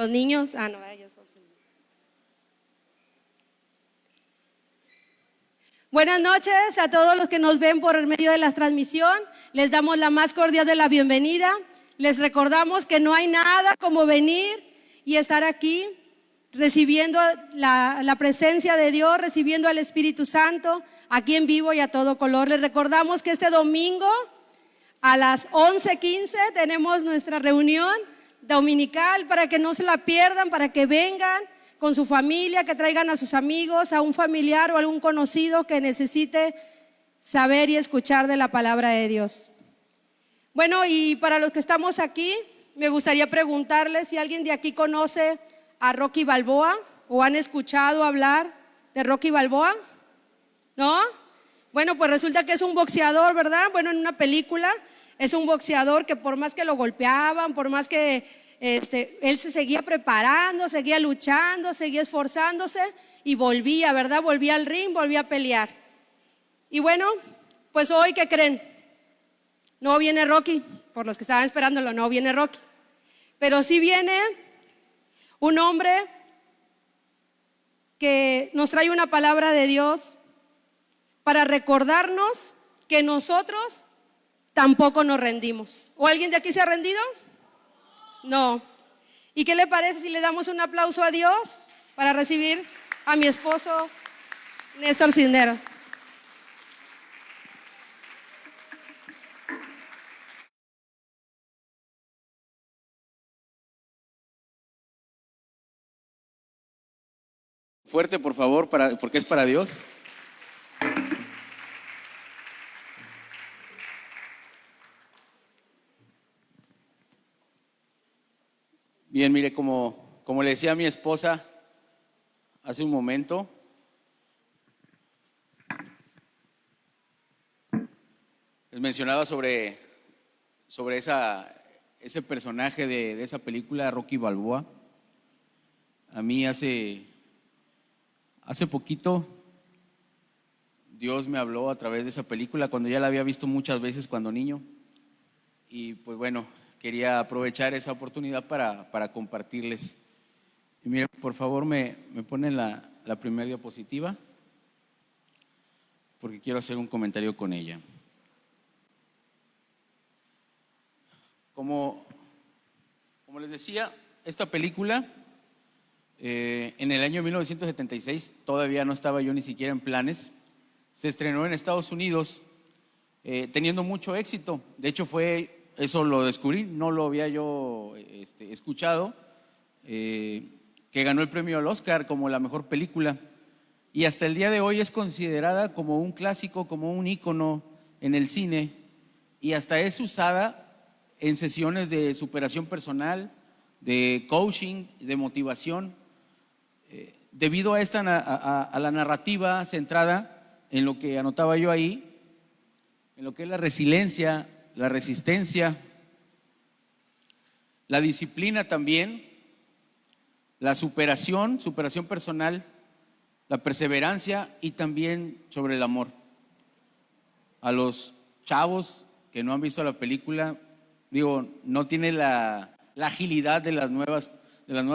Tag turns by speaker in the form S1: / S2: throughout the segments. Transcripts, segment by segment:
S1: Los niños, no, ellos son. Buenas noches a todos los que nos ven por medio de la transmisión. Les damos la más cordial de la bienvenida. Les recordamos que no hay nada como venir y estar aquí recibiendo la presencia de Dios, recibiendo al Espíritu Santo aquí en vivo y a todo color. Les recordamos que este domingo a las 11:15 tenemos nuestra reunión dominical para que no se la pierdan, para que vengan con su familia, que traigan a sus amigos, a un familiar o algún conocido que necesite saber y escuchar de la palabra de Dios. Bueno, y para los que estamos aquí, me gustaría preguntarles si alguien de aquí conoce a Rocky Balboa o han escuchado hablar de Rocky Balboa. ¿No? Bueno, pues resulta que es un boxeador, ¿verdad? Bueno, en una película es un boxeador que por más que lo golpeaban, por más que él se seguía preparando, seguía luchando, seguía esforzándose y volvía, ¿verdad? Volvía al ring, volvía a pelear. Y bueno, pues hoy, ¿qué creen? No viene Rocky, por los que estaban esperándolo, no viene Rocky. Pero sí viene un hombre que nos trae una palabra de Dios para recordarnos que nosotros tampoco nos rendimos. ¿O alguien de aquí se ha rendido? No. ¿Y qué le parece si le damos un aplauso a Dios para recibir a mi esposo Néstor Cisneros?
S2: Fuerte, por favor, porque es para Dios. Bien, mire, como le decía a mi esposa hace un momento, les mencionaba sobre ese personaje de esa película, Rocky Balboa. A mí hace poquito Dios me habló a través de esa película, cuando ya la había visto muchas veces cuando niño. Y pues bueno, quería aprovechar esa oportunidad para compartirles. Y miren, por favor, me ponen la primera diapositiva, porque quiero hacer un comentario con ella. Como les decía, esta película en el año 1976, todavía no estaba yo ni siquiera en planes, se estrenó en Estados Unidos teniendo mucho éxito. De hecho eso lo descubrí, no lo había yo escuchado, que ganó el premio al Oscar como la mejor película, y hasta el día de hoy es considerada como un clásico, como un ícono en el cine, y hasta es usada en sesiones de superación personal, de coaching, de motivación, debido a la narrativa centrada en lo que anotaba yo ahí, en lo que es la resiliencia, la resistencia, la disciplina también, la superación personal, la perseverancia y también sobre el amor. A los chavos que no han visto la película, digo, no tiene la agilidad de las nuevas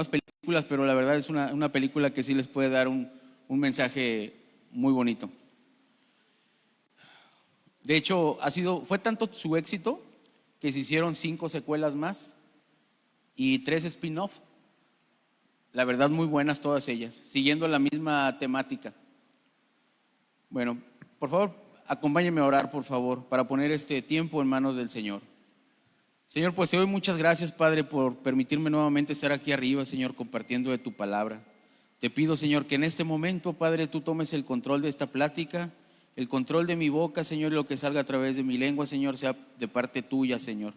S2: películas, pero la verdad es una película que sí les puede dar un mensaje muy bonito. De hecho, fue tanto su éxito que se hicieron 5 secuelas más y 3 spin-off. La verdad, muy buenas todas ellas, siguiendo la misma temática. Bueno, por favor, acompáñenme a orar, por favor, para poner este tiempo en manos del Señor. Señor, pues te doy muchas gracias, Padre, por permitirme nuevamente estar aquí arriba, Señor, compartiendo de tu palabra. Te pido, Señor, que en este momento, Padre, tú tomes el control de esta plática, el control de mi boca, Señor, y lo que salga a través de mi lengua, Señor, sea de parte tuya, Señor.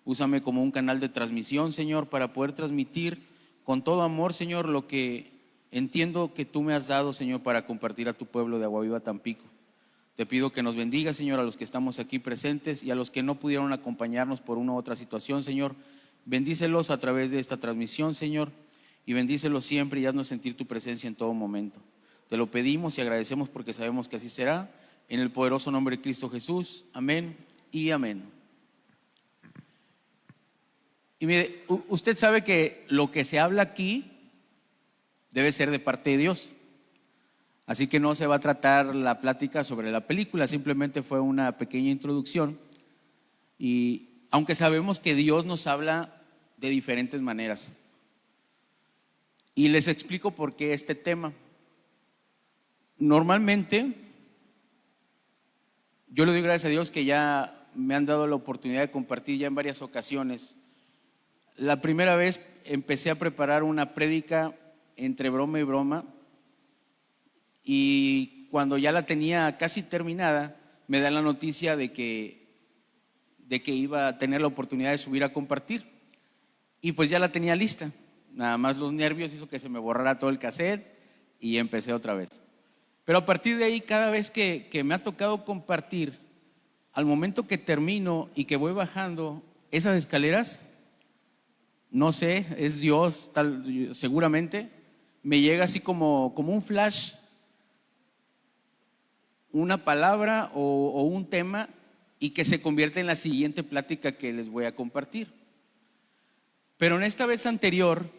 S2: Úsame como un canal de transmisión, Señor, para poder transmitir con todo amor, Señor, lo que entiendo que tú me has dado, Señor, para compartir a tu pueblo de Agua Viva Tampico. Te pido que nos bendiga, Señor, a los que estamos aquí presentes y a los que no pudieron acompañarnos por una u otra situación, Señor. Bendícelos a través de esta transmisión, Señor, y bendícelos siempre y haznos sentir tu presencia en todo momento. Te lo pedimos y agradecemos porque sabemos que así será. En el poderoso nombre de Cristo Jesús. Amén y amén. Y mire, usted sabe que lo que se habla aquí debe ser de parte de Dios. Así que no se va a tratar la plática sobre la película, simplemente fue una pequeña introducción. Y aunque sabemos que Dios nos habla de diferentes maneras. Y les explico por qué este tema. Normalmente, yo le doy gracias a Dios que ya me han dado la oportunidad de compartir ya en varias ocasiones. La primera vez empecé a preparar una prédica entre broma y broma, y cuando ya la tenía casi terminada, me dan la noticia de que iba a tener la oportunidad de subir a compartir. Y pues ya la tenía lista. Nada más los nervios hizo que se me borrara todo el cassette y empecé otra vez. Pero a partir de ahí, cada vez que me ha tocado compartir, al momento que termino y que voy bajando esas escaleras, no sé, es Dios, seguramente, me llega así como un flash, una palabra o un tema, y que se convierte en la siguiente plática que les voy a compartir. Pero en esta vez anterior,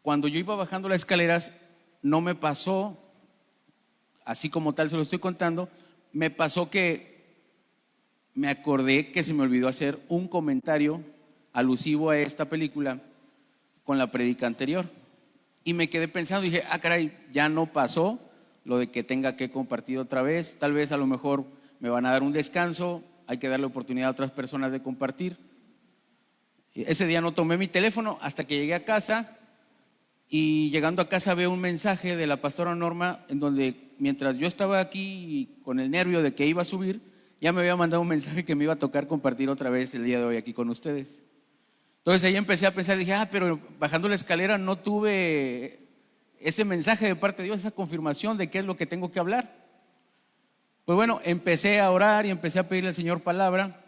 S2: cuando yo iba bajando las escaleras, no me pasó, así como tal se lo estoy contando, me pasó que me acordé que se me olvidó hacer un comentario alusivo a esta película con la prédica anterior. Y me quedé pensando, dije, caray, ya no pasó lo de que tenga que compartir otra vez. Tal vez a lo mejor me van a dar un descanso, hay que darle oportunidad a otras personas de compartir. Ese día no tomé mi teléfono hasta que llegué a casa, y llegando a casa veo un mensaje de la pastora Norma en donde, mientras yo estaba aquí con el nervio de que iba a subir, ya me había mandado un mensaje que me iba a tocar compartir otra vez el día de hoy aquí con ustedes. Entonces ahí empecé a pensar, dije, pero bajando la escalera no tuve ese mensaje de parte de Dios, esa confirmación de qué es lo que tengo que hablar. Pues bueno, empecé a orar y empecé a pedirle al Señor palabra,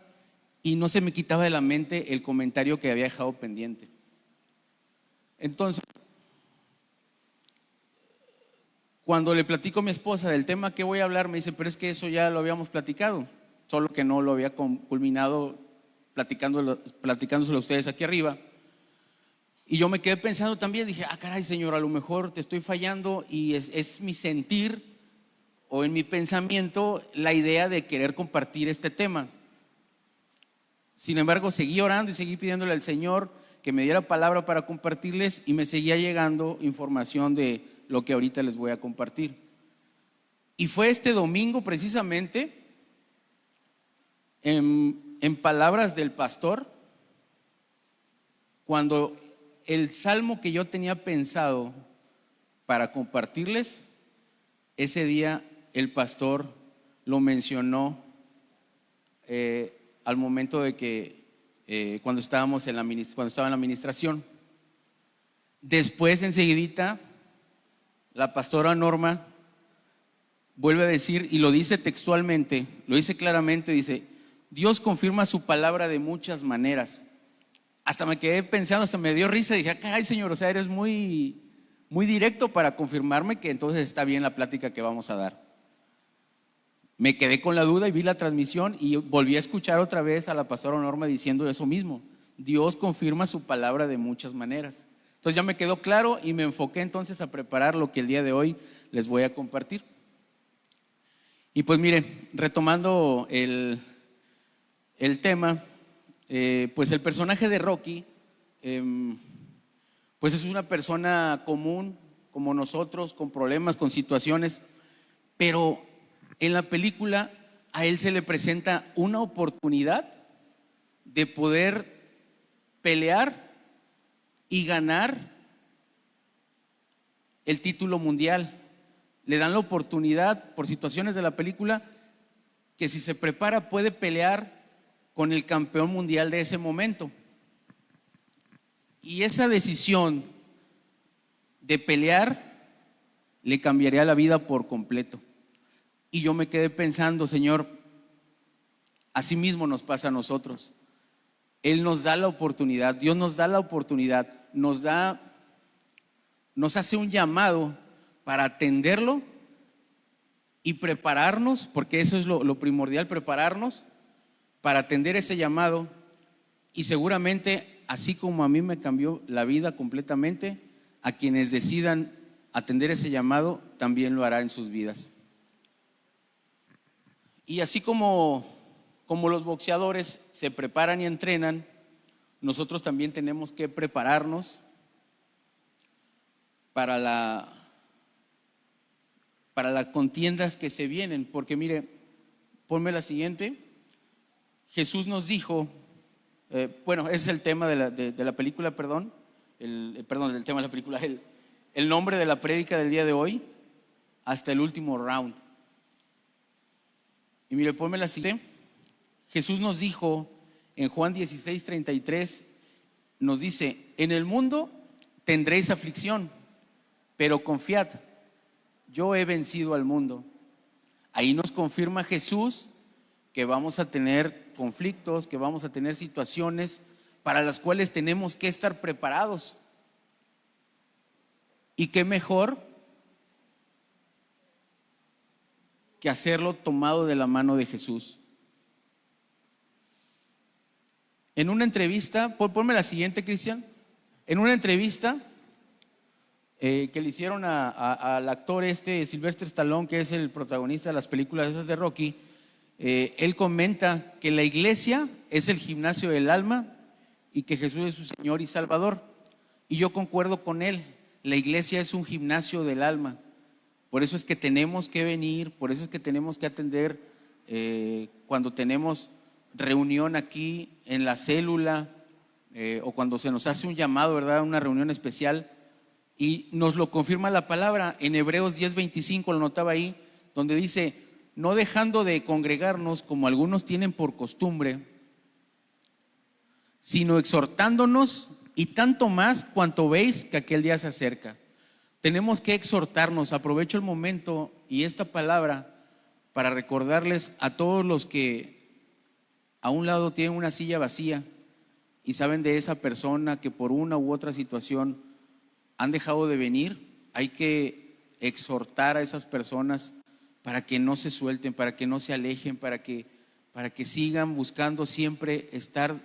S2: y no se me quitaba de la mente el comentario que había dejado pendiente. Entonces, cuando le platico a mi esposa del tema que voy a hablar, me dice, pero es que eso ya lo habíamos platicado, solo que no lo había culminado platicándoselo a ustedes aquí arriba. Y yo me quedé pensando también, dije, caray, Señor, a lo mejor te estoy fallando, y es mi sentir o en mi pensamiento la idea de querer compartir este tema. Sin embargo, seguí orando y seguí pidiéndole al Señor que me diera palabra para compartirles, y me seguía llegando información de lo que ahorita les voy a compartir. Y fue este domingo precisamente, en palabras del pastor, cuando el salmo que yo tenía pensado para compartirles, ese día el pastor lo mencionó al momento de que cuando estaba en la administración. Después, enseguidita, la pastora Norma vuelve a decir, y lo dice textualmente, lo dice claramente, dice, Dios confirma su palabra de muchas maneras. Hasta me quedé pensando, hasta me dio risa, dije, caray, Señor, o sea, eres muy, muy directo para confirmarme que entonces está bien la plática que vamos a dar. Me quedé con la duda y vi la transmisión y volví a escuchar otra vez a la pastora Norma diciendo eso mismo. Dios confirma su palabra de muchas maneras. Entonces ya me quedó claro y me enfoqué entonces a preparar lo que el día de hoy les voy a compartir. Y pues mire, retomando el tema, pues el personaje de Rocky, pues es una persona común como nosotros, con problemas, con situaciones, pero en la película a él se le presenta una oportunidad de poder pelear y ganar el título mundial. Le dan la oportunidad, por situaciones de la película, que si se prepara puede pelear con el campeón mundial de ese momento. Y esa decisión de pelear le cambiaría la vida por completo. Y yo me quedé pensando, Señor, así mismo nos pasa a nosotros. Él nos da la oportunidad, Dios nos da la oportunidad, nos hace un llamado para atenderlo y prepararnos, porque eso es lo primordial, prepararnos para atender ese llamado Y seguramente, así como a mí me cambió la vida completamente, a quienes decidan atender ese llamado también lo hará en sus vidas. Y así como los boxeadores se preparan y entrenan, nosotros también tenemos que prepararnos para las contiendas que se vienen. Porque mire, ponme la siguiente. Jesús nos dijo, bueno, ese es el tema de la película, perdón, el tema de la película, el nombre de la prédica del día de hoy, hasta el último round. Y mire, ponme la siguiente. Jesús nos dijo en Juan 16:33, nos dice: en el mundo tendréis aflicción, pero confiad, yo he vencido al mundo. Ahí nos confirma Jesús que vamos a tener conflictos, que vamos a tener situaciones para las cuales tenemos que estar preparados. Y qué mejor que hacerlo tomado de la mano de Jesús. En una entrevista, ponme la siguiente, Cristian. En una entrevista que le hicieron al actor Sylvester Stallone, que es el protagonista de las películas esas de Rocky, él comenta que la iglesia es el gimnasio del alma y que Jesús es su Señor y Salvador. Y yo concuerdo con él, la iglesia es un gimnasio del alma. Por eso es que tenemos que venir, por eso es que tenemos que atender cuando tenemos reunión aquí en la célula o cuando se nos hace un llamado, ¿verdad? Una reunión especial. Y nos lo confirma la palabra en Hebreos 10:25, lo notaba ahí, donde dice: no dejando de congregarnos como algunos tienen por costumbre, sino exhortándonos, y tanto más cuanto veis que aquel día se acerca. Tenemos que exhortarnos. Aprovecho el momento y esta palabra para recordarles a todos los que a un lado tienen una silla vacía y saben de esa persona que por una u otra situación han dejado de venir. Hay que exhortar a esas personas para que no se suelten, para que no se alejen, para que sigan buscando siempre estar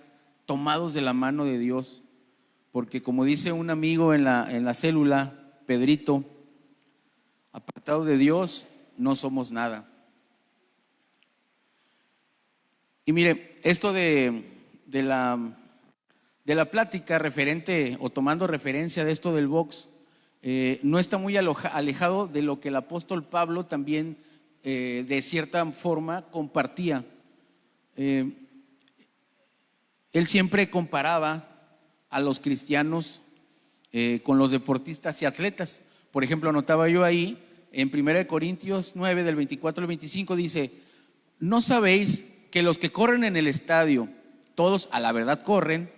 S2: tomados de la mano de Dios. Porque como dice un amigo en la célula, Pedrito, apartados de Dios no somos nada. Y mire, esto de la plática referente o tomando referencia de esto del box, no está muy alejado de lo que el apóstol Pablo también de cierta forma compartía. Él siempre comparaba a los cristianos con los deportistas y atletas. Por ejemplo, anotaba yo ahí en 1 Corintios 9 del 24 al 25, dice: ¿no sabéis que los que corren en el estadio, todos a la verdad corren,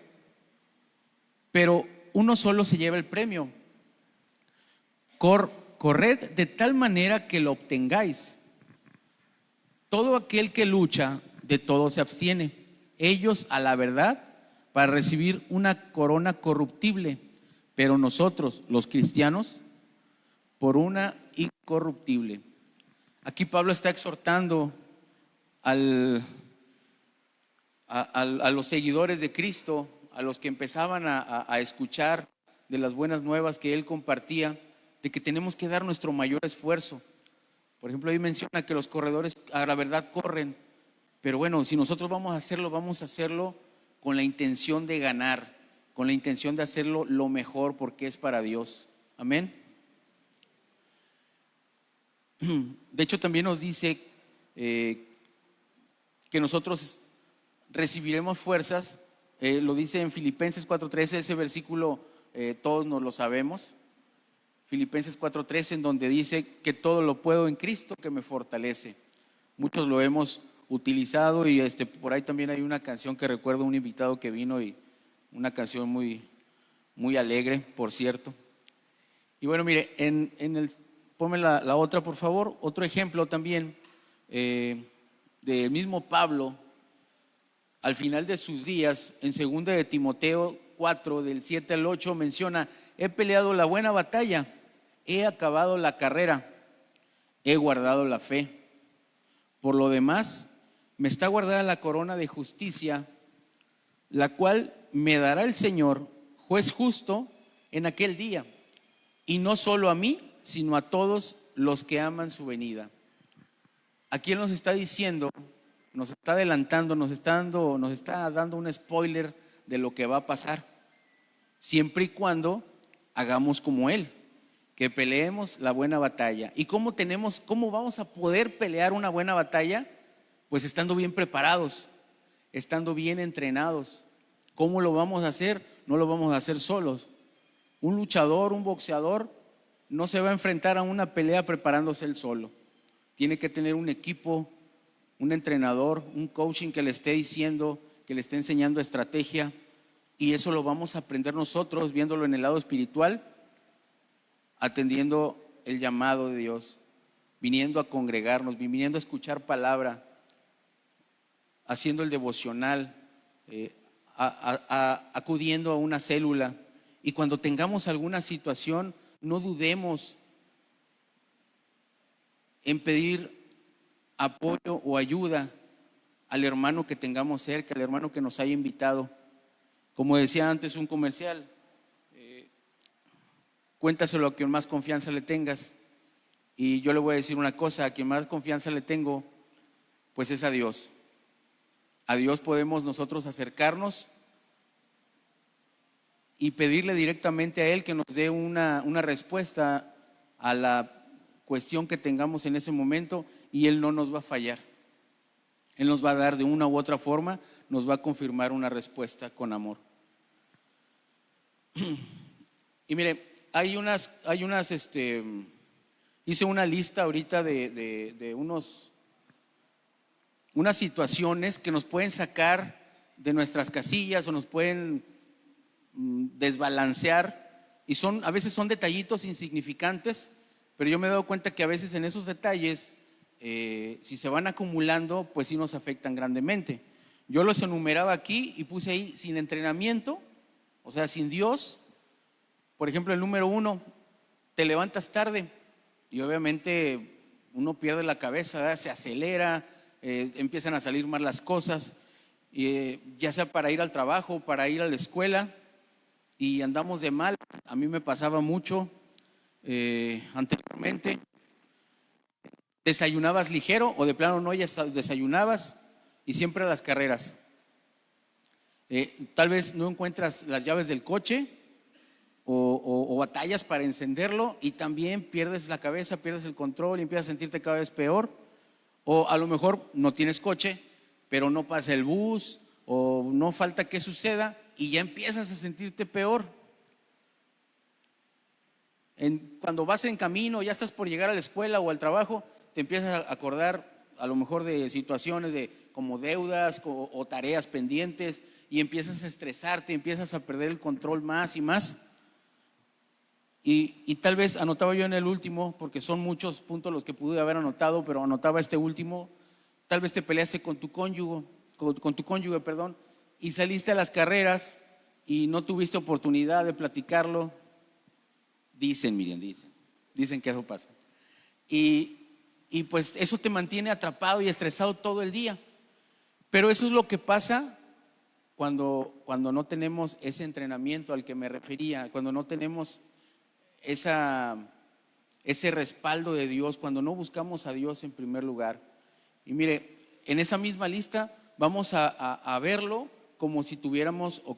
S2: pero uno solo se lleva el premio? Corred de tal manera que lo obtengáis. Todo aquel que lucha, de todo se abstiene. Ellos a la verdad para recibir una corona corruptible, pero nosotros, los cristianos, por una incorruptible. Aquí Pablo está exhortando a los seguidores de Cristo, a los que empezaban a escuchar de las buenas nuevas que él compartía, de que tenemos que dar nuestro mayor esfuerzo. Por ejemplo, ahí menciona que los corredores a la verdad corren, pero bueno, si nosotros vamos a hacerlo con la intención de ganar, con la intención de hacerlo lo mejor, porque es para Dios. Amén. De hecho, también nos dice que nosotros recibiremos fuerzas. Lo dice en Filipenses 4:13, ese versículo todos nos lo sabemos. Filipenses 4:13, en donde dice que todo lo puedo en Cristo que me fortalece. Muchos lo hemos utilizado y por ahí también hay una canción que recuerdo un invitado que vino, y una canción muy, muy alegre, por cierto. Y bueno, mire, ponme la otra, por favor. Otro ejemplo también del mismo Pablo, al final de sus días, en 2 de Timoteo 4, del 7 al 8, menciona: he peleado la buena batalla, he acabado la carrera, he guardado la fe. Por lo demás, me está guardada la corona de justicia, la cual me dará el Señor, juez justo, en aquel día, y no solo a mí, sino a todos los que aman su venida. Aquí Él nos está diciendo, nos está adelantando, nos está dando un spoiler de lo que va a pasar, siempre y cuando hagamos como Él, que peleemos la buena batalla. ¿Y cómo vamos a poder pelear una buena batalla? Pues estando bien preparados, estando bien entrenados. ¿Cómo lo vamos a hacer? No lo vamos a hacer solos. Un luchador, un boxeador, no se va a enfrentar a una pelea preparándose él solo. Tiene que tener un equipo, un entrenador, un coaching que le esté diciendo, que le esté enseñando estrategia. Y eso lo vamos a aprender nosotros, viéndolo en el lado espiritual, atendiendo el llamado de Dios, viniendo a congregarnos, viniendo a escuchar palabra, haciendo el devocional, acudiendo a una célula. Y cuando tengamos alguna situación, no dudemos en pedir apoyo o ayuda al hermano que tengamos cerca, al hermano que nos haya invitado. Como decía antes un comercial, cuéntaselo a quien más confianza le tengas. Y yo le voy a decir una cosa: a quien más confianza le tengo, pues es a Dios. A Dios podemos nosotros acercarnos y pedirle directamente a Él que nos dé una respuesta a la cuestión que tengamos en ese momento, y Él no nos va a fallar. Él nos va a dar de una u otra forma, nos va a confirmar una respuesta con amor. Y mire, hice una lista ahorita de unas situaciones que nos pueden sacar de nuestras casillas o nos pueden desbalancear, y a veces son detallitos insignificantes, pero yo me he dado cuenta que a veces en esos detalles, si se van acumulando, pues sí nos afectan grandemente. Yo los enumeraba aquí y puse ahí: sin entrenamiento, o sea, sin Dios. Por ejemplo, el número 1, te levantas tarde y obviamente uno pierde la cabeza, ¿verdad? Se acelera, empiezan a salir mal las cosas, ya sea para ir al trabajo, para ir a la escuela, y andamos de mal. A mí me pasaba mucho anteriormente. Desayunabas ligero o de plano no, ya desayunabas, y siempre a las carreras. Tal vez no encuentras las llaves del coche o batallas para encenderlo, y también pierdes la cabeza, pierdes el control y empiezas a sentirte cada vez peor. O a lo mejor no tienes coche, pero no pasa el bus, o no falta que suceda y ya empiezas a sentirte peor. Cuando vas en camino, ya estás por llegar a la escuela o al trabajo, te empiezas a acordar a lo mejor de situaciones como deudas o tareas pendientes, y empiezas a estresarte, empiezas a perder el control más y más. Y tal vez anotaba yo en el último, porque son muchos puntos los que pude haber anotado, pero anotaba este último: tal vez te peleaste con tu cónyuge, y saliste a las carreras y no tuviste oportunidad de platicarlo. Dicen que eso pasa. Y pues eso te mantiene atrapado y estresado todo el día. Pero eso es lo que pasa cuando no tenemos ese entrenamiento al que me refería, cuando no tenemos ese respaldo de Dios, cuando no buscamos a Dios en primer lugar. Y mire, en esa misma lista vamos a verlo como si tuviéramos o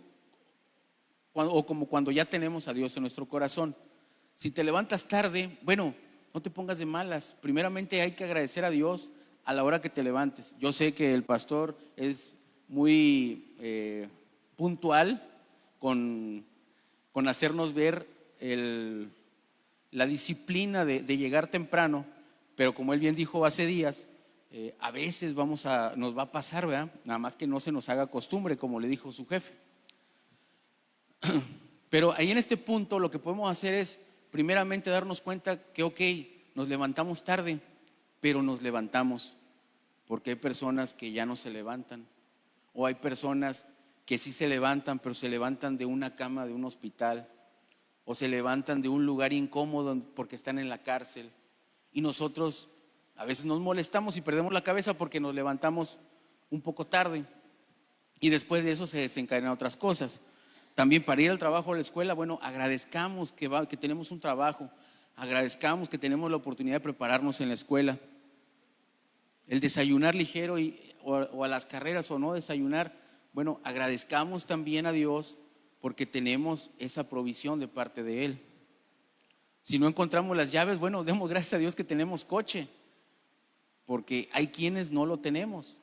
S2: como cuando ya tenemos a Dios en nuestro corazón. Si te levantas tarde, bueno, no te pongas de malas. Primeramente hay que agradecer a Dios a la hora que te levantes. Yo sé que el pastor es muy puntual con hacernos ver la disciplina de llegar temprano, pero como él bien dijo hace días, a veces nos va a pasar, ¿verdad? Nada más que no se nos haga costumbre, como le dijo su jefe. Pero ahí en este punto lo que podemos hacer es primeramente darnos cuenta que nos levantamos tarde, pero nos levantamos, porque hay personas que ya no se levantan, o hay personas que sí se levantan, pero se levantan de una cama de un hospital, o se levantan de un lugar incómodo porque están en la cárcel. Y nosotros a veces nos molestamos y perdemos la cabeza porque nos levantamos un poco tarde. Y después de eso se desencadenan otras cosas. También para ir al trabajo o a la escuela, bueno, agradezcamos que tenemos un trabajo, agradezcamos que tenemos la oportunidad de prepararnos en la escuela. El desayunar ligero o a las carreras o no desayunar, bueno, agradezcamos también a Dios porque tenemos esa provisión de parte de Él. Si no encontramos las llaves, bueno, demos gracias a Dios que tenemos coche, porque hay quienes no lo tenemos.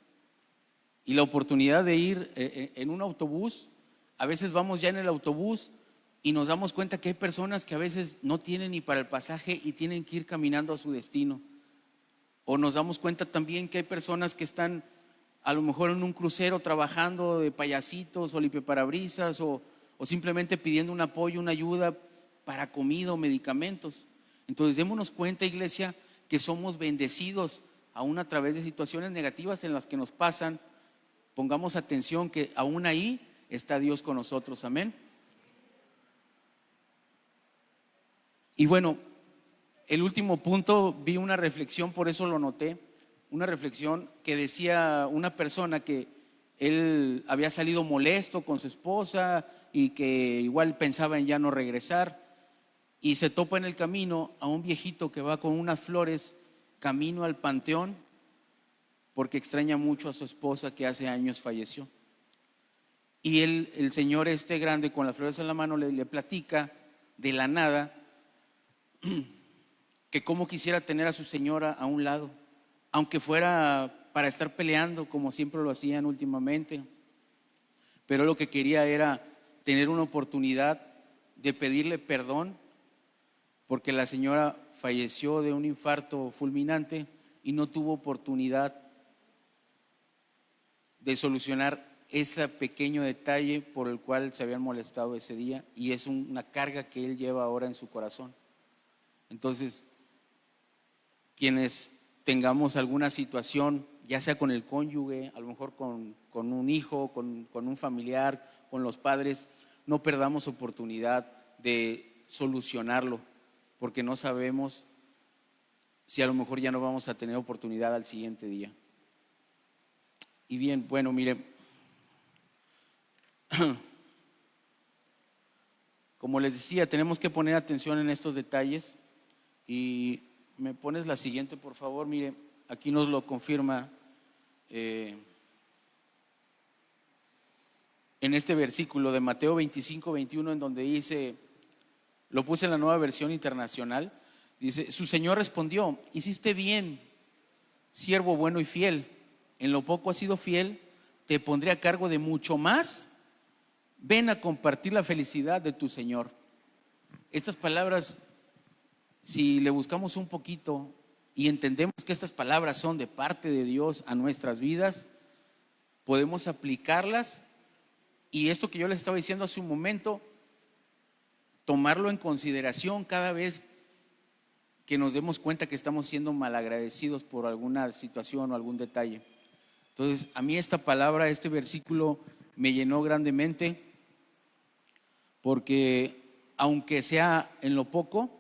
S2: Y la oportunidad de ir en un autobús, a veces vamos ya en el autobús y nos damos cuenta que hay personas que a veces no tienen ni para el pasaje y tienen que ir caminando a su destino. O nos damos cuenta también que hay personas que están a lo mejor en un crucero trabajando de payasitos o limpiaparabrisas o simplemente pidiendo un apoyo, una ayuda para comida o medicamentos. Entonces démonos cuenta, iglesia, que somos bendecidos aún a través de situaciones negativas en las que nos pasan. Pongamos atención que aún ahí está Dios con nosotros, amén. Y bueno, el último punto, vi una reflexión, por eso lo noté, una reflexión que decía una persona que él había salido molesto con su esposa y que igual pensaba en ya no regresar, y se topa en el camino a un viejito que va con unas flores camino al panteón porque extraña mucho a su esposa que hace años falleció. Y el señor grande con las flores en la mano le platica de la nada que cómo quisiera tener a su señora a un lado, aunque fuera para estar peleando como siempre lo hacían últimamente, pero lo que quería era tener una oportunidad de pedirle perdón porque la señora falleció de un infarto fulminante y no tuvo oportunidad de solucionar ese pequeño detalle por el cual se habían molestado ese día, y es una carga que él lleva ahora en su corazón. Entonces, quienes tengamos alguna situación, ya sea con el cónyuge, a lo mejor con un hijo, con un familiar, con los padres, no perdamos oportunidad de solucionarlo, porque no sabemos si a lo mejor ya no vamos a tener oportunidad al siguiente día. Y bien, bueno, mire, como les decía, tenemos que poner atención en estos detalles. Y me pones la siguiente, por favor. Mire, aquí nos lo confirma en este versículo de Mateo 25-21, en donde dice, lo puse en la Nueva Versión Internacional, dice: su Señor respondió, hiciste bien, siervo bueno y fiel, en lo poco has sido fiel, te pondré a cargo de mucho más, ven a compartir la felicidad de tu Señor. Estas palabras, si le buscamos un poquito y entendemos que estas palabras son de parte de Dios a nuestras vidas, podemos aplicarlas, y esto que yo les estaba diciendo hace un momento, tomarlo en consideración cada vez que nos demos cuenta que estamos siendo malagradecidos por alguna situación o algún detalle. Entonces, a mí esta palabra, este versículo me llenó grandemente, porque aunque sea en lo poco,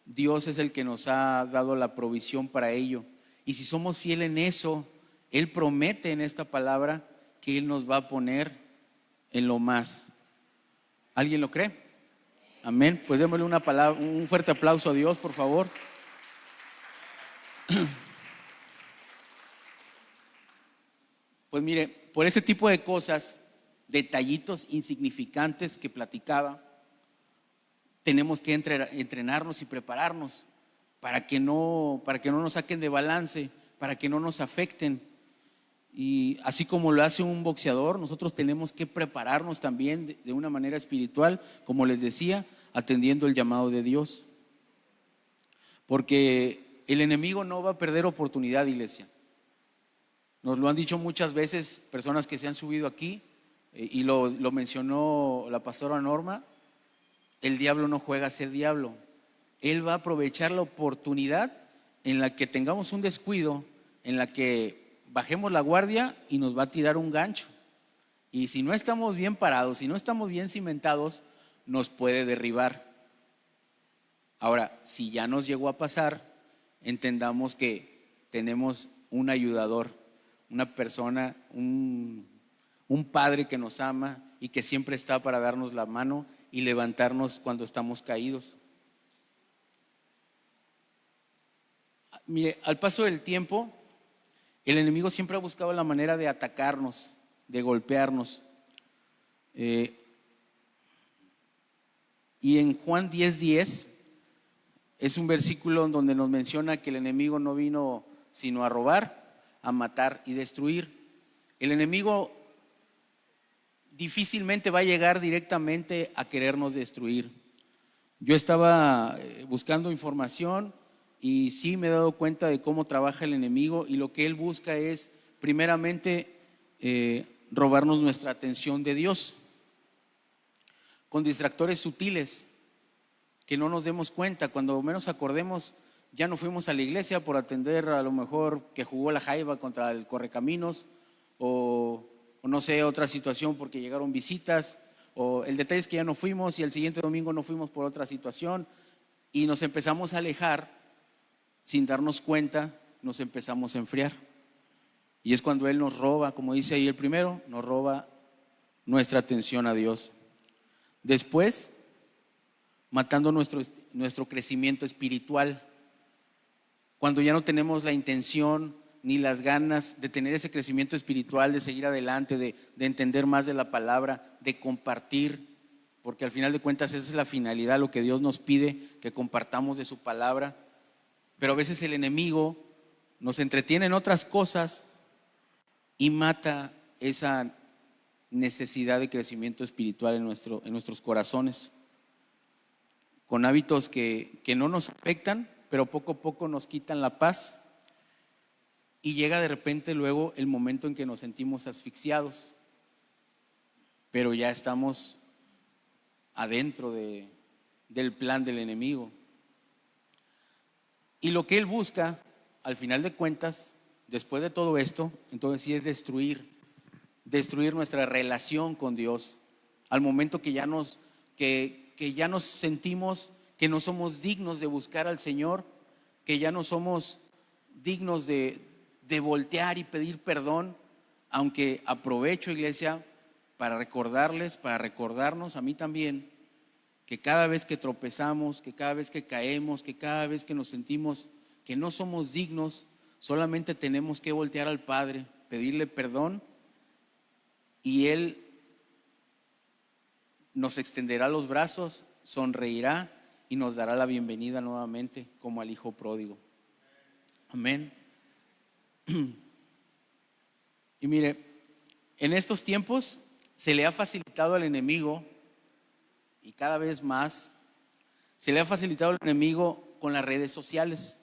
S2: Dios es el que nos ha dado la provisión para ello. Y si somos fieles en eso, Él promete en esta palabra que Él nos va a poner en lo más. ¿Alguien lo cree? Amén. Pues démosle un fuerte aplauso a Dios, por favor. Pues mire, por ese tipo de cosas, detallitos insignificantes que platicaba, tenemos que entrenarnos y prepararnos para que no nos saquen de balance, para que no nos afecten. Y así como lo hace un boxeador, nosotros tenemos que prepararnos también de una manera espiritual, como les decía, atendiendo el llamado de Dios. Porque el enemigo no va a perder oportunidad, iglesia. Nos lo han dicho muchas veces personas que se han subido aquí, y lo mencionó la pastora Norma. El diablo no juega a ser diablo. Él va a aprovechar la oportunidad en la que tengamos un descuido, en la que bajemos la guardia, y nos va a tirar un gancho. Y si no estamos bien parados, si no estamos bien cimentados, nos puede derribar. Ahora, si ya nos llegó a pasar, entendamos que tenemos un ayudador, una persona, un un Padre que nos ama y que siempre está para darnos la mano y levantarnos cuando estamos caídos. Mire, al paso del tiempo, el enemigo siempre ha buscado la manera de atacarnos, de golpearnos. Y en Juan 10:10 es un versículo donde nos menciona que el enemigo no vino sino a robar, a matar y destruir. El enemigo difícilmente va a llegar directamente a querernos destruir. Yo estaba buscando información y sí me he dado cuenta de cómo trabaja el enemigo, y lo que él busca es primeramente robarnos nuestra atención de Dios con distractores sutiles que no nos demos cuenta. Cuando menos acordemos, ya no fuimos a la iglesia por atender a lo mejor que jugó la Jaiba contra el Correcaminos, o no sé, otra situación porque llegaron visitas, o el detalle es que ya no fuimos y el siguiente domingo no fuimos por otra situación, y nos empezamos a alejar sin darnos cuenta, nos empezamos a enfriar. Y es cuando Él nos roba, como dice ahí el primero, nos roba nuestra atención a Dios. Después, matando nuestro crecimiento espiritual. Cuando ya no tenemos la intención ni las ganas de tener ese crecimiento espiritual, de seguir adelante, de entender más de la palabra, de compartir, porque al final de cuentas esa es la finalidad, lo que Dios nos pide, que compartamos de su palabra. Pero a veces el enemigo nos entretiene en otras cosas y mata esa necesidad de crecimiento espiritual en nuestros corazones, con hábitos que no nos afectan, pero poco a poco nos quitan la paz, y llega de repente luego el momento en que nos sentimos asfixiados, pero ya estamos adentro del plan del enemigo. Y lo que él busca, al final de cuentas, después de todo esto, entonces sí es destruir nuestra relación con Dios. Al momento que ya nos sentimos que no somos dignos de buscar al Señor, que ya no somos dignos de voltear y pedir perdón, aunque aprovecho, iglesia, para recordarnos a mí también, que cada vez que tropezamos, que cada vez que caemos, que cada vez que nos sentimos que no somos dignos, solamente tenemos que voltear al Padre, pedirle perdón, y Él nos extenderá los brazos, sonreirá y nos dará la bienvenida nuevamente como al hijo pródigo. Amén. Y mire, en estos tiempos se le ha facilitado al enemigo, y cada vez más se le ha facilitado al enemigo con las redes sociales.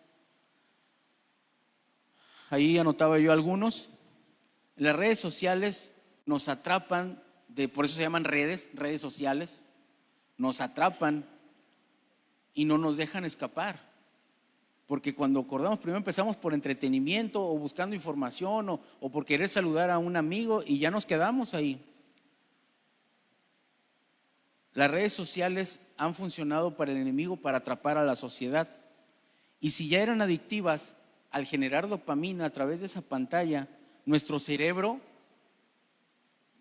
S2: Ahí anotaba yo algunos. Las redes sociales nos atrapan, por eso se llaman redes sociales, nos atrapan y no nos dejan escapar. Porque cuando acordamos, primero empezamos por entretenimiento o buscando información o por querer saludar a un amigo, y ya nos quedamos ahí. Las redes sociales han funcionado para el enemigo para atrapar a la sociedad. Y si ya eran adictivas, al generar dopamina a través de esa pantalla, nuestro cerebro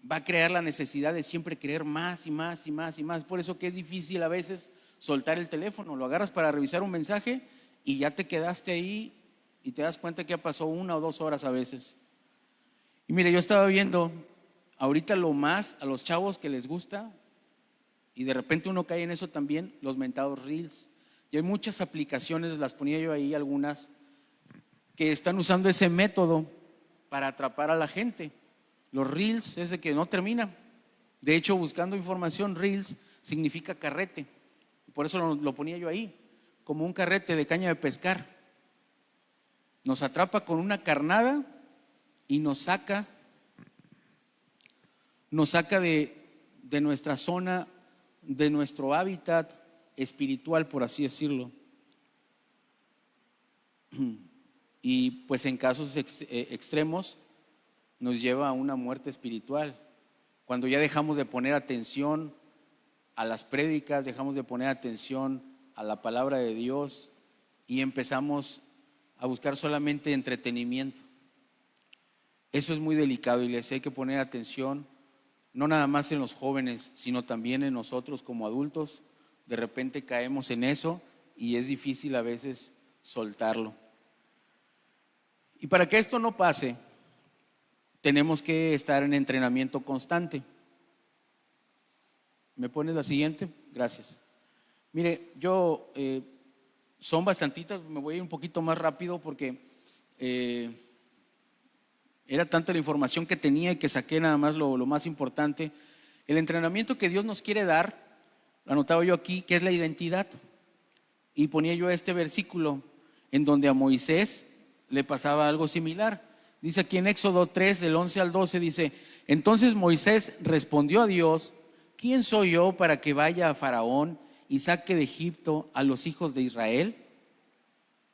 S2: va a crear la necesidad de siempre querer más y más y más y más. Por eso que es difícil a veces soltar el teléfono. Lo agarras para revisar un mensaje y ya te quedaste ahí y te das cuenta que ya pasó 1 o 2 horas a veces. Y mire, yo estaba viendo ahorita lo más a los chavos que les gusta, y de repente uno cae en eso también, los mentados reels. Y hay muchas aplicaciones, las ponía yo ahí algunas, que están usando ese método para atrapar a la gente. Los reels, ese que no termina. De hecho, buscando información, reels significa carrete. Por eso lo ponía yo ahí, como un carrete de caña de pescar. Nos atrapa con una carnada y nos saca de nuestra zona, de nuestro hábitat espiritual, por así decirlo. Y pues en casos extremos nos lleva a una muerte espiritual. Cuando ya dejamos de poner atención a las prédicas, dejamos de poner atención a la palabra de Dios y empezamos a buscar solamente entretenimiento. Eso es muy delicado, iglesia. Hay que poner atención no nada más en los jóvenes, sino también en nosotros como adultos. De repente caemos en eso y es difícil a veces soltarlo. Y para que esto no pase, tenemos que estar en entrenamiento constante. ¿Me pones la siguiente? Gracias. Mire, son bastantitas, me voy a ir un poquito más rápido porque era tanta la información que tenía y que saqué nada más lo más importante. El entrenamiento que Dios nos quiere dar, lo anotaba yo aquí, que es la identidad. Y ponía yo este versículo en donde a Moisés le pasaba algo similar. Dice aquí en Éxodo 3, del 11 al 12, dice: entonces Moisés respondió a Dios: ¿quién soy yo para que vaya a Faraón y saque de Egipto a los hijos de Israel?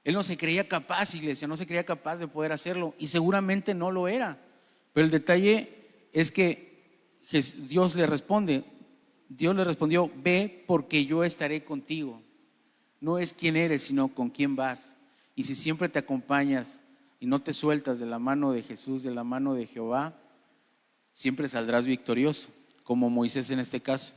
S2: Él no se creía capaz, iglesia, no se creía capaz de poder hacerlo, y seguramente no lo era. Pero el detalle es que Dios le respondió: ve, porque yo estaré contigo. No es quién eres, sino con quién vas. Y si siempre te acompañas y no te sueltas de la mano de Jesús, de la mano de Jehová, siempre saldrás victorioso, como Moisés en este caso.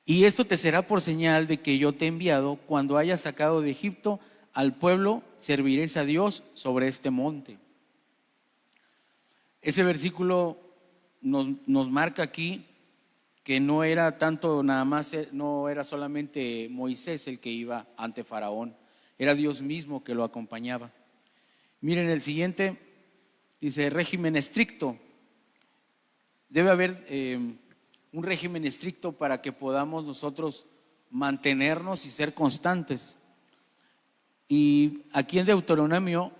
S2: Y esto te será por señal de que yo te he enviado. Cuando hayas sacado de Egipto al pueblo, serviréis a Dios sobre este monte. Ese versículo nos marca aquí que no era tanto nada más, no era solamente Moisés el que iba ante Faraón, era Dios mismo que lo acompañaba. Miren el siguiente, dice régimen estricto. Debe haber un régimen estricto para que podamos nosotros mantenernos y ser constantes. Y aquí en Deuteronomio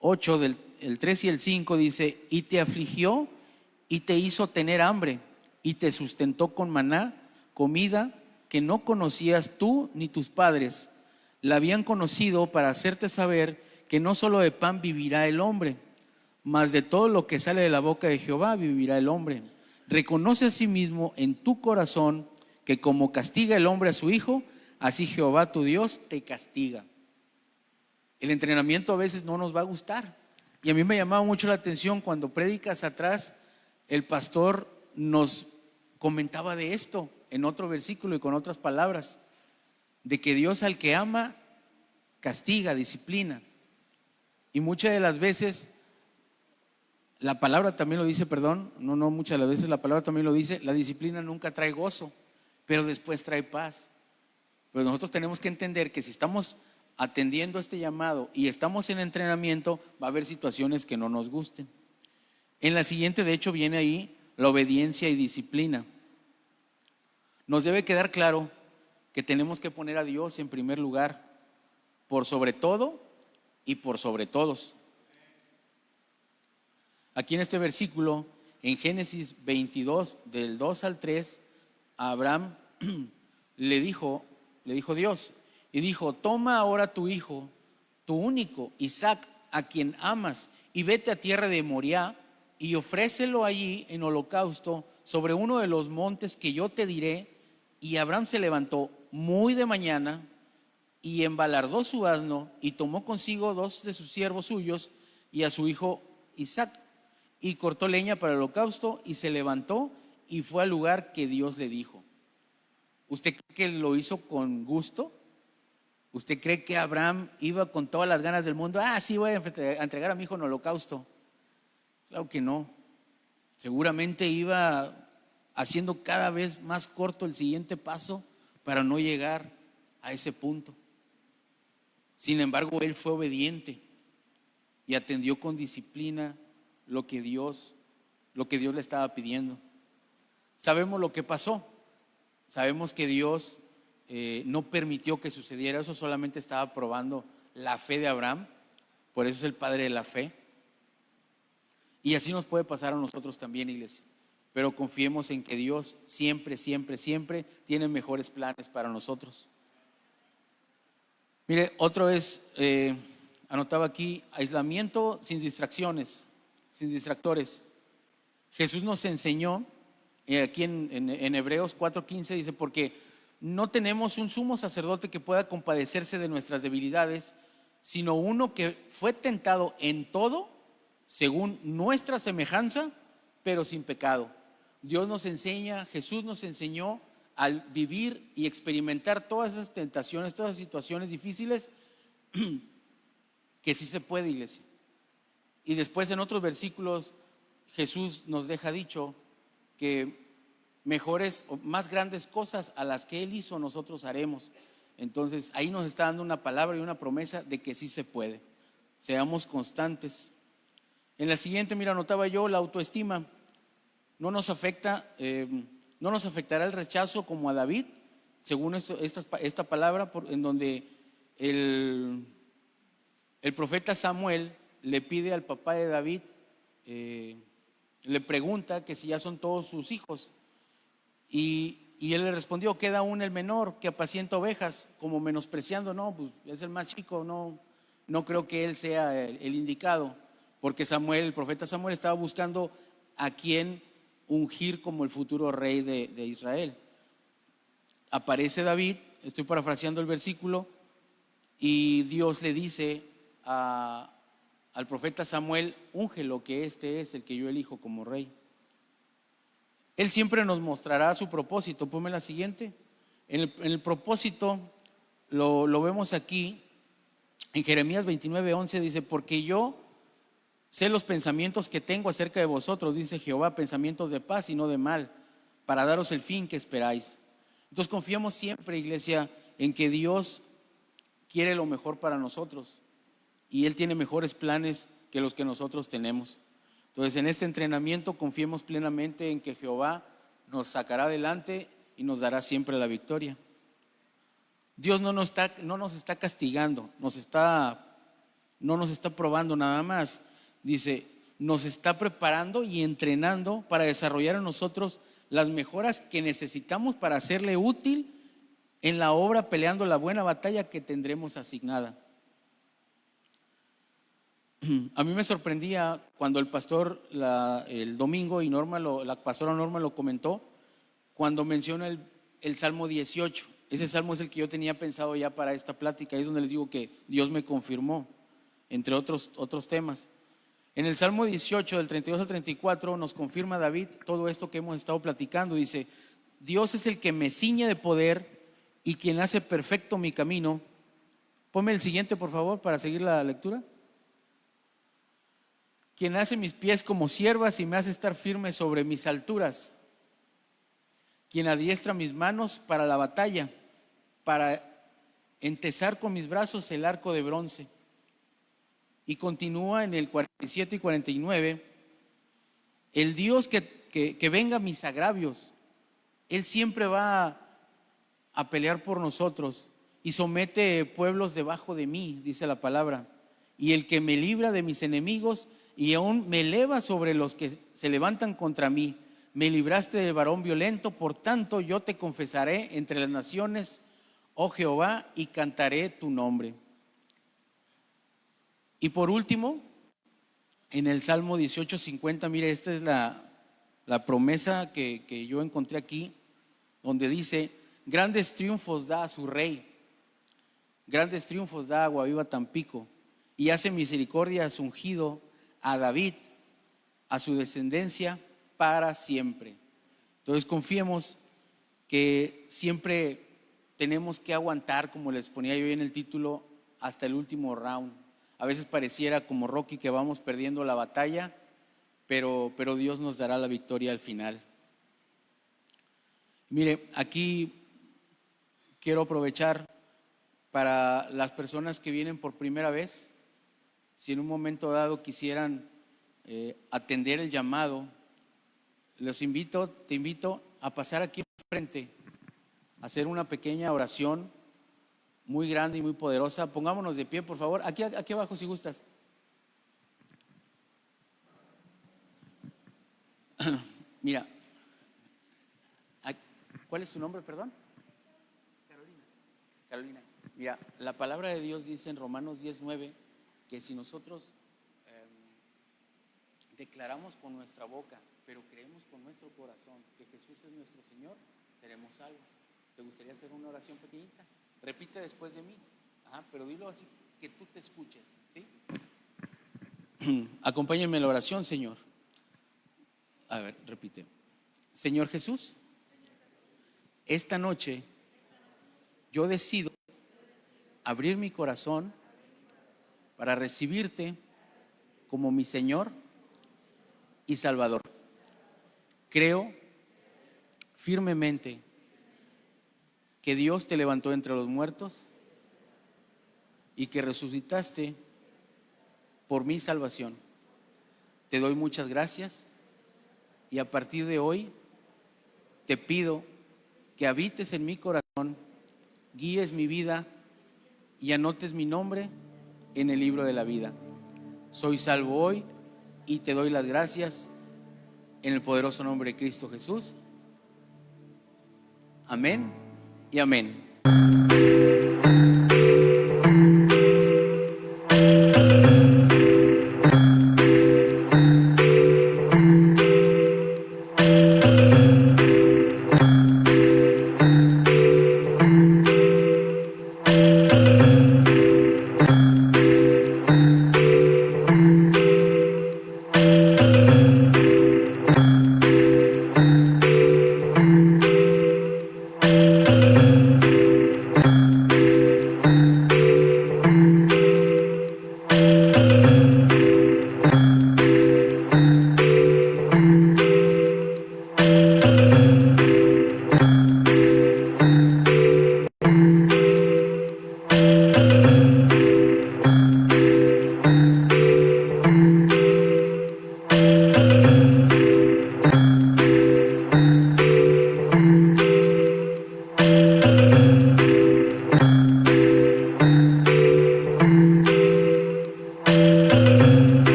S2: 8, el 3 y el 5 dice: y te afligió y te hizo tener hambre y te sustentó con maná, comida que no conocías tú ni tus padres. La habían conocido para hacerte saber que no solo de pan vivirá el hombre, mas de todo lo que sale de la boca de Jehová vivirá el hombre. Reconoce asimismo en tu corazón que como castiga el hombre a su hijo, así Jehová tu Dios te castiga. El entrenamiento a veces no nos va a gustar. Y a mí me llamaba mucho la atención cuando prédicas atrás, el pastor nos comentaba de esto en otro versículo y con otras palabras, de que Dios al que ama, castiga, disciplina. Y muchas de las veces, la palabra también lo dice, muchas de las veces la palabra también lo dice, la disciplina nunca trae gozo, pero después trae paz. Pero nosotros tenemos que entender que si estamos atendiendo este llamado y estamos en entrenamiento, va a haber situaciones que no nos gusten. En la siguiente, de hecho, viene ahí la obediencia y disciplina. Nos debe quedar claro que tenemos que poner a Dios en primer lugar, por sobre todo y por sobre todos. Aquí en este versículo, en Génesis 22, del 2 al 3, a Abraham le dijo Dios, y dijo: toma ahora tu hijo, tu único, Isaac, a quien amas, y vete a tierra de Moriah, y ofrécelo allí en holocausto sobre uno de los montes que yo te diré. Y Abraham se levantó muy de mañana y embalardó su asno y tomó consigo 2 de sus siervos suyos y a su hijo Isaac, y cortó leña para el holocausto y se levantó y fue al lugar que Dios le dijo. ¿Usted cree que lo hizo con gusto? ¿Usted cree que Abraham iba con todas las ganas del mundo? Sí, voy a entregar a mi hijo en holocausto. Claro que no. Seguramente iba haciendo cada vez más corto el siguiente paso para no llegar a ese punto. Sin embargo, él fue obediente y atendió con disciplina lo que Dios le estaba pidiendo. Sabemos lo que pasó. Sabemos que Dios no permitió que sucediera eso, solamente estaba probando la fe de Abraham. Por eso es el padre de la fe. Y así nos puede pasar a nosotros también, iglesia. Pero confiemos en que Dios siempre, siempre, siempre tiene mejores planes para nosotros. Mire, otro es, anotaba aquí, aislamiento sin distracciones, sin distractores. Jesús nos enseñó, aquí en Hebreos 4:15 dice: porque no tenemos un sumo sacerdote que pueda compadecerse de nuestras debilidades, sino uno que fue tentado en todo según nuestra semejanza, pero sin pecado. Dios nos enseña, Jesús nos enseñó al vivir y experimentar todas esas tentaciones, todas esas situaciones difíciles, que sí se puede, iglesia. Y después en otros versículos Jesús nos deja dicho que mejores o más grandes cosas a las que Él hizo nosotros haremos. Entonces ahí nos está dando una palabra y una promesa de que sí se puede. Seamos constantes. En la siguiente, mira, anotaba yo la autoestima. No nos afecta, no nos afectará el rechazo como a David, según esta palabra, en donde el profeta Samuel le pide al papá de David, le pregunta que si ya son todos sus hijos. Y él le respondió: queda aún el menor que apacienta ovejas, como menospreciando, no, pues es el más chico, no creo que él sea el indicado, porque el profeta Samuel estaba buscando a quien ungir como el futuro rey de Israel. Aparece David, estoy parafraseando el versículo, y Dios le dice al profeta Samuel: úngelo, que este es el que yo elijo como rey. Él siempre nos mostrará su propósito. Ponme la siguiente. En el propósito lo vemos aquí en Jeremías 29:11, dice: porque yo sé los pensamientos que tengo acerca de vosotros, dice Jehová, pensamientos de paz y no de mal, para daros el fin que esperáis. Entonces confiamos siempre, iglesia, en que Dios quiere lo mejor para nosotros y Él tiene mejores planes que los que nosotros tenemos. Entonces en este entrenamiento confiemos plenamente en que Jehová nos sacará adelante y nos dará siempre la victoria. Dios no nos está castigando, no nos está probando nada más. Dice, nos está preparando y entrenando para desarrollar en nosotros las mejoras que necesitamos para hacerle útil en la obra, peleando la buena batalla que tendremos asignada. A mí me sorprendía cuando el pastor el domingo, y la pastora Norma lo comentó, cuando menciona el Salmo 18. Ese salmo es el que yo tenía pensado ya para esta plática. Ahí es donde les digo que Dios me confirmó, entre otros temas. En el Salmo 18, del 32 al 34, nos confirma David todo esto que hemos estado platicando. Dice: Dios es el que me ciñe de poder y quien hace perfecto mi camino. Ponme el siguiente, por favor, para seguir la lectura. Quien hace mis pies como ciervas y me hace estar firme sobre mis alturas. Quien adiestra mis manos para la batalla, para entesar con mis brazos el arco de bronce. Y continúa en el 47 y 49: el Dios que venga mis agravios, Él siempre va a pelear por nosotros y somete pueblos debajo de mí, dice la palabra. Y el que me libra de mis enemigos y aún me eleva sobre los que se levantan contra mí. Me libraste del varón violento, por tanto yo te confesaré entre las naciones, oh Jehová, y cantaré tu nombre. Y por último, en el Salmo 18:50, mire, esta es la promesa que yo encontré aquí, donde dice: grandes triunfos da a su rey, grandes triunfos da a Aguaviva Tampico, y hace misericordia a su ungido, a David, a su descendencia para siempre. Entonces confiemos que siempre tenemos que aguantar, como les ponía yo en el título, hasta el último round. A veces pareciera como Rocky que vamos perdiendo la batalla, pero Dios nos dará la victoria al final. Mire, aquí quiero aprovechar para las personas que vienen por primera vez. Si en un momento dado quisieran atender el llamado, te invito a pasar aquí enfrente, a hacer una pequeña oración muy grande y muy poderosa. Pongámonos de pie, por favor. Aquí abajo, si gustas. Mira, ¿cuál es tu nombre, perdón? Carolina. Mira, la palabra de Dios dice en Romanos 10:9 que si nosotros declaramos con nuestra boca, pero creemos con nuestro corazón que Jesús es nuestro Señor, seremos salvos. ¿Te gustaría hacer una oración pequeñita? Repite después de mí. Pero dilo así que tú te escuches, ¿sí? Acompáñenme en la oración, Señor. A ver, repite. Señor Jesús, esta noche yo decido abrir mi corazón para recibirte como mi Señor y Salvador. Creo firmemente que Dios te levantó entre los muertos y que resucitaste por mi salvación. Te doy muchas gracias y a partir de hoy te pido que habites en mi corazón, guíes mi vida y anotes mi nombre en el libro de la vida. Soy salvo hoy y te doy las gracias en el poderoso nombre de Cristo Jesús. Amén y amén.